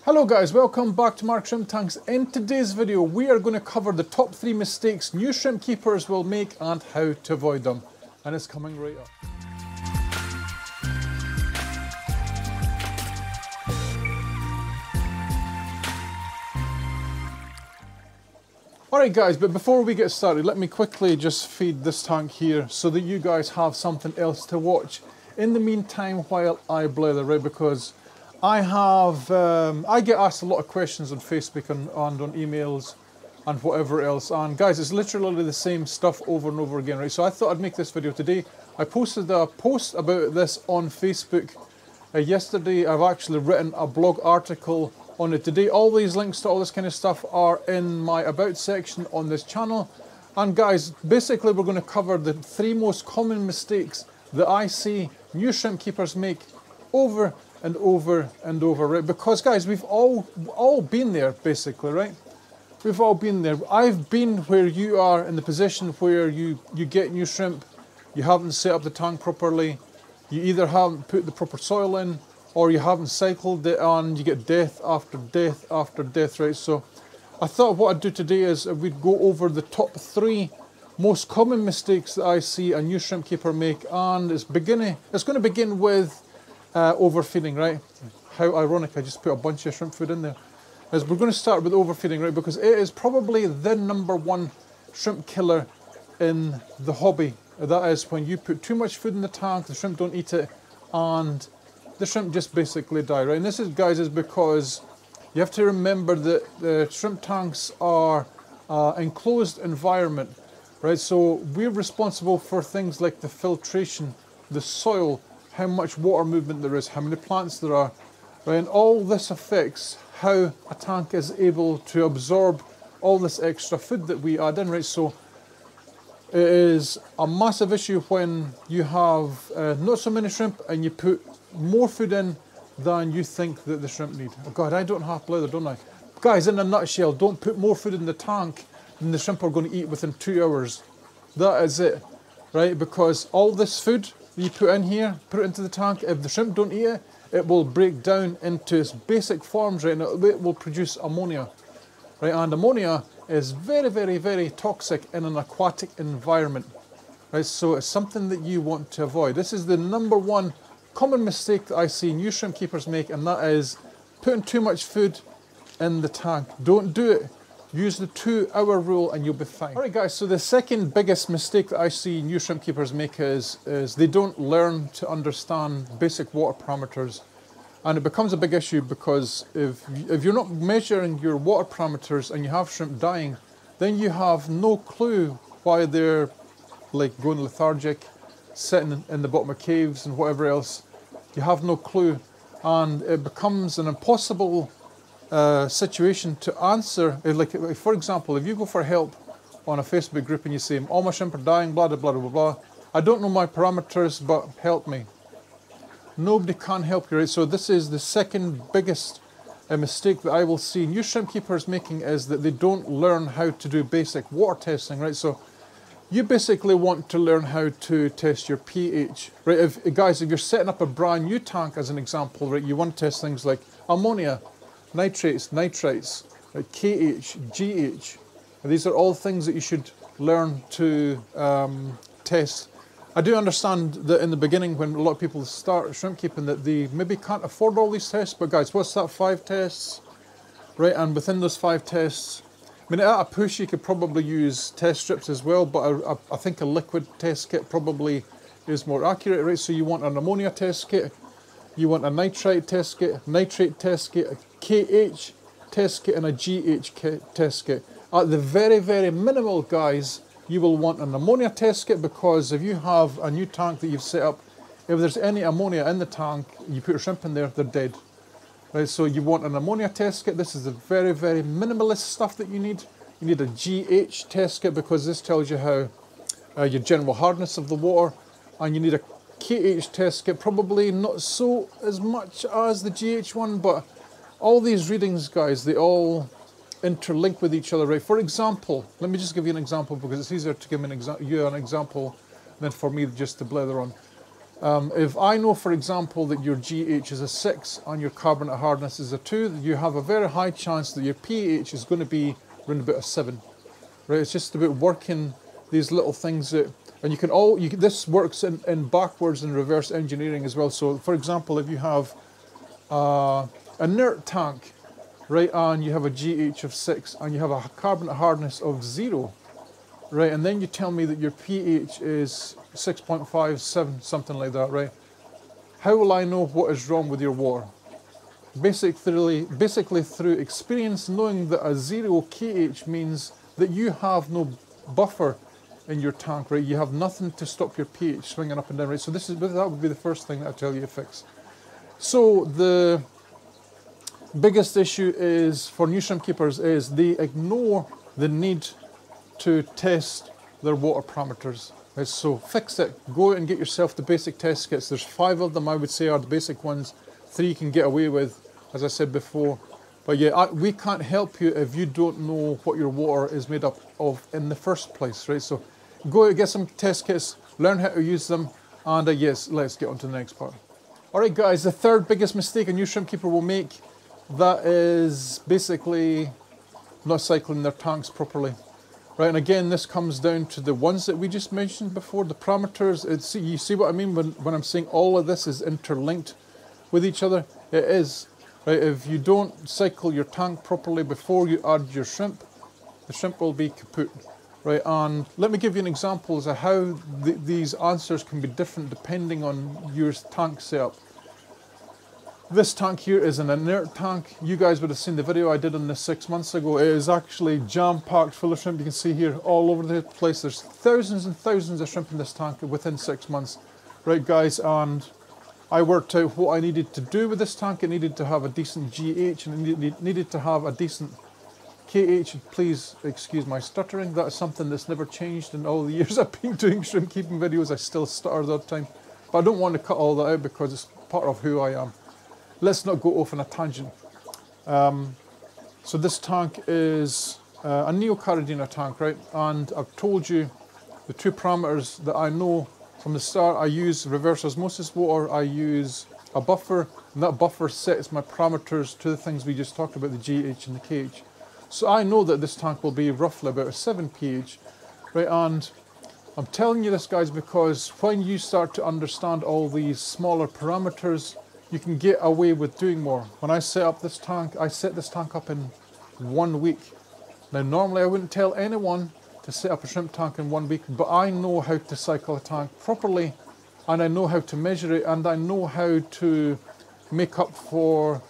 Hello guys, welcome back to Mark Shrimp Tanks. In today's video we are going to cover the top 3 mistakes new shrimp keepers will make and how to avoid them. And it's coming right up. Alright guys, but before we get started, let me quickly just feed this tank here so that you guys have something else to watch in the meantime while I blather, right? Because I get asked a lot of questions on Facebook and on emails and whatever else, and guys, it's literally the same stuff over and over again, right? So I thought I'd make this video today. I posted a post about this on Facebook yesterday. I've actually written a blog article on it today. All these links to all this kind of stuff are in my about section on this channel. And guys, basically we're going to cover the 3 most common mistakes that I see new shrimp keepers make over and over and over, right? Because guys, we've all been there basically, right? We've all been there. I've been where you are in the position where you get new shrimp, you haven't set up the tank properly, you either haven't put the proper soil in, or you haven't cycled it, and you get death after death after death, right? So I thought what I'd do today is we'd go over the top 3 most common mistakes that I see a new shrimp keeper make, and it's going to begin with overfeeding, right? How ironic, I just put a bunch of shrimp food in there. As we're going to start with overfeeding, right? Because it is probably the #1 shrimp killer in the hobby. That is when you put too much food in the tank, the shrimp don't eat it, and the shrimp just basically die, right? And this is, guys, is because you have to remember that the shrimp tanks are enclosed environment, right? So we're responsible for things like the filtration, the soil, how much water movement there is, how many plants there are, right? And all this affects how a tank is able to absorb all this extra food that we add in, right? So it is a massive issue when you have not so many shrimp and you put more food in than you think that the shrimp need. Oh God, I don't have blather, don't I? Guys, in a nutshell, don't put more food in the tank than the shrimp are going to eat within 2 hours. That is it, right? Because all this food you put in here, put it into the tank, if the shrimp don't eat it, it will break down into its basic forms, right? And it will produce ammonia, right? And ammonia is very, very, very toxic in an aquatic environment, right? So it's something that you want to avoid. This is the #1 common mistake that I see new shrimp keepers make, and that is putting too much food in the tank. Don't do it. Use the 2-hour rule and you'll be fine. Alright guys, so the second biggest mistake that I see new shrimp keepers make is they don't learn to understand basic water parameters. And it becomes a big issue because if you're not measuring your water parameters and you have shrimp dying, then you have no clue why they're like going lethargic, sitting in the bottom of caves and whatever else. You have no clue, and it becomes an impossible situation to answer. Like, for example, if you go for help on a Facebook group and you say, all my shrimp are dying, blah, blah, blah, blah, blah. I don't know my parameters, but help me. Nobody can help you, right? So this is the second biggest mistake that I will see new shrimp keepers making, is that they don't learn how to do basic water testing, right? So you basically want to learn how to test your pH, right? Guys, if you're setting up a brand new tank as an example, right, you want to test things like ammonia, nitrates, nitrites, right, KH, GH. And these are all things that you should learn to test. I do understand that in the beginning when a lot of people start shrimp keeping that they maybe can't afford all these tests, but guys, what's that, 5 tests? Right, and within those 5 tests, I mean, at a push you could probably use test strips as well, but I think a liquid test kit probably is more accurate, right? So you want an ammonia test kit, you want a nitrite test kit, nitrate test kit, a KH test kit, and a GH test kit. At the very, very minimal, guys, you will want an ammonia test kit, because if you have a new tank that you've set up, if there's any ammonia in the tank, you put your shrimp in there, they're dead. Right, so you want an ammonia test kit. This is the very, very minimalist stuff that you need. You need a GH test kit, because this tells you how your general hardness of the water, and you need a KH test kit, probably not so as much as the GH one, but all these readings, guys, they all interlink with each other, right? For example, let me just give you an example, because it's easier to give you an example than for me just to blather on. If I know, for example, that your GH is a 6 and your carbonate hardness is a 2, you have a very high chance that your pH is going to be around about a 7. Right? It's just about working these little things out. And you can this works in backwards and reverse engineering as well. So, for example, if you have an inert tank, right, and you have a GH of 6 and you have a carbonate hardness of 0, right, and then you tell me that your pH is 6.57, something like that, right? How will I know what is wrong with your water? Basically through experience, knowing that a 0 kH means that you have no buffer in your tank, right? You have nothing to stop your pH swinging up and down, right? So that would be the first thing that I tell you to fix. So the biggest issue is for new shrimp keepers is they ignore the need to test their water parameters. Right? So fix it. Go out and get yourself the basic test kits. There's 5 of them, I would say, are the basic ones. 3 you can get away with, as I said before. But yeah, we can't help you if you don't know what your water is made up of in the first place, right? So go out, get some test kits, learn how to use them, and yes, let's get on to the next part. All right, guys, the third biggest mistake a new shrimp keeper will make, that is basically not cycling their tanks properly. Right, and again, this comes down to the ones that we just mentioned before, the parameters. You see what I mean when I'm saying all of this is interlinked with each other? It is. Right, if you don't cycle your tank properly before you add your shrimp, the shrimp will be kaput. Right, and let me give you an example as to how these answers can be different depending on your tank setup. This tank here is an inert tank. You guys would have seen the video I did on this 6 months ago. It is actually jam-packed full of shrimp. You can see here all over the place. There's thousands and thousands of shrimp in this tank within 6 months. Right, guys, and I worked out what I needed to do with this tank. It needed to have a decent GH and it needed to have a decent KH. Please excuse my stuttering. That is something that's never changed in all the years I've been doing shrimp keeping videos. I still stutter all the time. But I don't want to cut all that out because it's part of who I am. Let's not go off on a tangent. So this tank is a Neocaridina tank, right? And I've told you the 2 parameters that I know from the start. I use reverse osmosis water, I use a buffer, and that buffer sets my parameters to the things we just talked about, the GH and the KH. So I know that this tank will be roughly about a 7 pH, right? And I'm telling you this, guys, because when you start to understand all these smaller parameters, you can get away with doing more. When I set up this tank, I set this tank up in 1 week. Now normally I wouldn't tell anyone to set up a shrimp tank in 1 week, but I know how to cycle a tank properly, and I know how to measure it, and I know how to make up for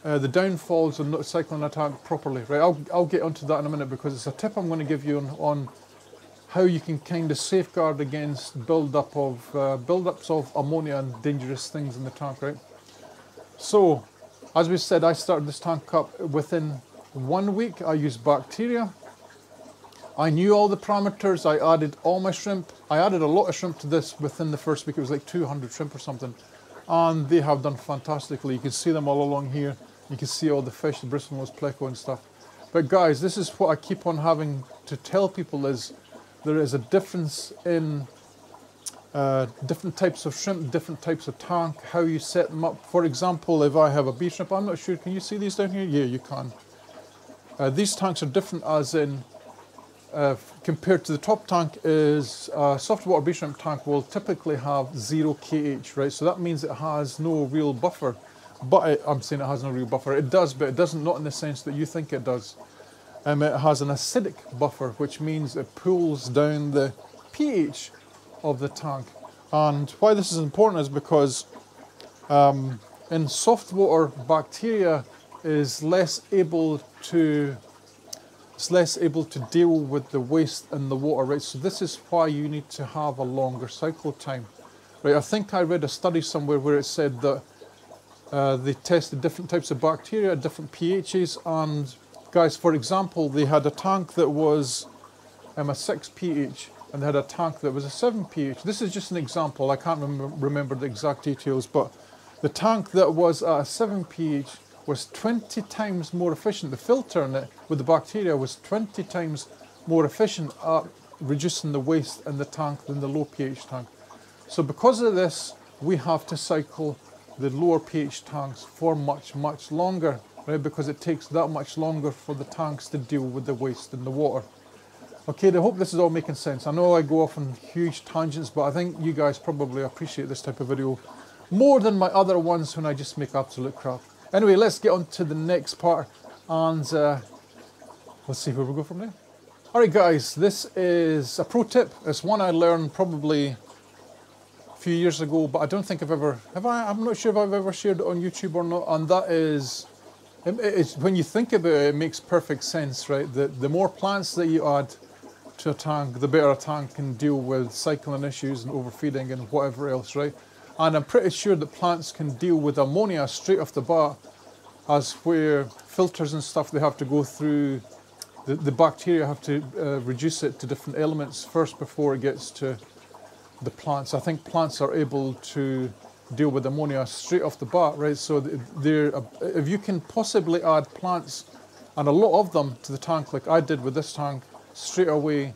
the downfalls of not cycling a tank properly. Right? I'll get onto that in a minute because it's a tip I'm going to give you on how you can kind of safeguard against buildups of ammonia and dangerous things in the tank, right? So, as we said, I started this tank up within 1 week. I used bacteria. I knew all the parameters. I added all my shrimp. I added a lot of shrimp to this within the first week. It was like 200 shrimp or something. And they have done fantastically. You can see them all along here. You can see all the fish, the bristlenose pleco and stuff. But guys, this is what I keep on having to tell people is there is a difference in different types of shrimp, different types of tank, how you set them up. For example, if I have a B shrimp, I'm not sure, can you see these down here? Yeah, you can. These tanks are different as in, compared to the top tank is, soft water B shrimp tank will typically have 0 kH, right? So that means it has no real buffer. But I'm saying it has no real buffer. It does, but it doesn't, not in the sense that you think it does. It has an acidic buffer, which means it pulls down the pH of the tank. And why this is important is because in soft water, bacteria is less able to deal with the waste in the water, right? So this is why you need to have a longer cycle time, right? I think I read a study somewhere where it said that they tested different types of bacteria at different pHs, and guys, for example, they had a tank that was a 6 pH and they had a tank that was a 7 pH. This is just an example. I can't remember the exact details, but the tank that was at a 7 pH was 20 times more efficient. The filter in it with the bacteria was 20 times more efficient at reducing the waste in the tank than the low pH tank. So because of this, we have to cycle the lower pH tanks for much, much longer, right? Because it takes that much longer for the tanks to deal with the waste in the water. Okay, I hope this is all making sense. I know I go off on huge tangents, but I think you guys probably appreciate this type of video more than my other ones when I just make absolute crap. Anyway, let's get on to the next part, and let's see where we go from there. Alright guys, this is a pro tip. It's one I learned probably a few years ago, but I don't think I've ever, I'm not sure if I've ever shared it on YouTube or not, and that is, when you think about it, it makes perfect sense, right? The more plants that you add to a tank, the better a tank can deal with cycling issues and overfeeding and whatever else, right? And I'm pretty sure that plants can deal with ammonia straight off the bat, as where filters and stuff, they have to go through, the bacteria have to reduce it to different elements first before it gets to the plants. I think plants are able to deal with ammonia straight off the bat, right? So if you can possibly add plants, and a lot of them, to the tank like I did with this tank, straight away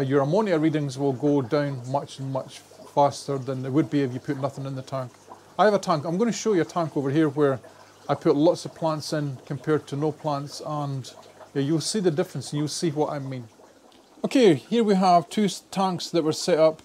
your ammonia readings will go down much, much faster than it would be if you put nothing in the tank. I have a tank, I'm going to show you a tank over here where I put lots of plants in compared to no plants, and yeah, you'll see the difference and you'll see what I mean. Okay, here we have two tanks that were set up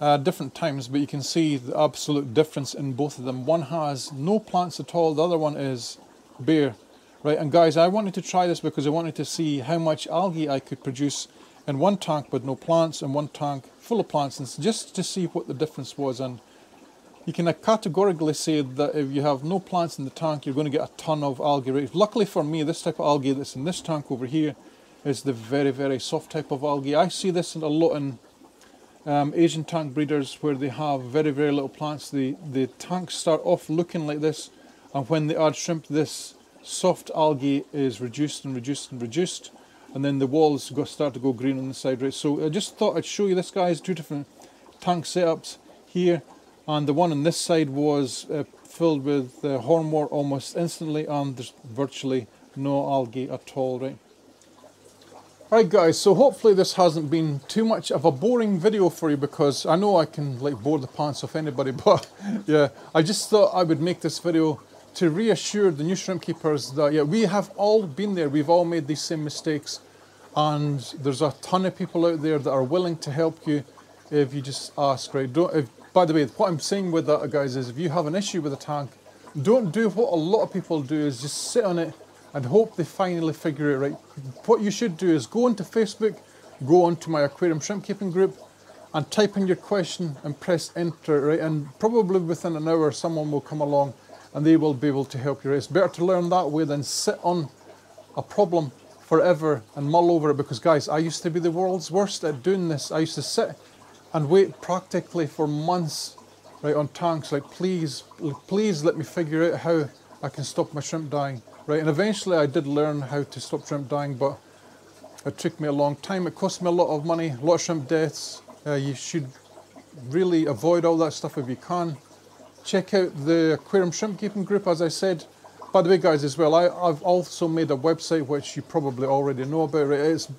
at different times, but you can see the absolute difference in both of them. One has no plants at all, the other one is bare. Right, and guys, I wanted to try this because I wanted to see how much algae I could produce in one tank with no plants and one tank full of plants, and just to see what the difference was. And you can categorically say that if you have no plants in the tank, you're going to get a ton of algae. Right? Luckily for me, this type of algae that's in this tank over here is the very, very soft type of algae. I see this a lot in Asian tank breeders where they have very, very little plants. The tanks start off looking like this, and when they add shrimp, this soft algae is reduced and reduced and reduced, and then the walls start to go green on the side, right? So I just thought I'd show you this, guys. Two different tank setups here, and the one on this side was filled with hornwort almost instantly, and there's virtually no algae at all, right? Alright guys, so hopefully this hasn't been too much of a boring video for you, because I know I can like bore the pants off anybody, but yeah, I just thought I would make this video to reassure the new shrimp keepers that yeah, we have all been there, we've all made these same mistakes, and there's a ton of people out there that are willing to help you if you just ask, right? By the way, what I'm saying with that, guys, is if you have an issue with a tank, don't do what a lot of people do, is just sit on it and hope they finally figure it right. What you should do is go onto Facebook, go onto my aquarium shrimp keeping group, and type in your question and press enter, right? And probably within an hour someone will come along and they will be able to help you, right? It's better to learn that way than sit on a problem forever and mull over it, because guys, I used to be the world's worst at doing this. I used to sit and wait practically for months, right, on tanks, like please let me figure out how I can stop my shrimp dying, right? And eventually I did learn how to stop shrimp dying, but it took me a long time. It cost me a lot of money, a lot of shrimp deaths. You should really avoid all that stuff if you can. Check out the aquarium shrimp keeping group, as I said. By the way, guys, as well, I've also made a website which you probably already know about, right? It's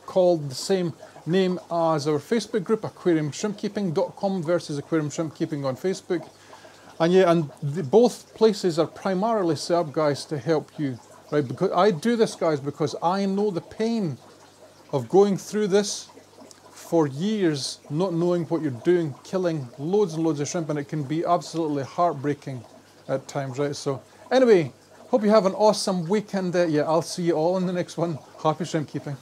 called the same name as our Facebook group, aquariumshrimpkeeping.com versus aquarium shrimp keeping on Facebook. And yeah, and both places are primarily set up, guys, to help you, right? Because I do this, guys, because I know the pain of going through this for years, not knowing what you're doing, killing loads and loads of shrimp, and it can be absolutely heartbreaking at times, right? So anyway, hope you have an awesome weekend. Yeah, I'll see you all in the next one. Happy shrimp keeping.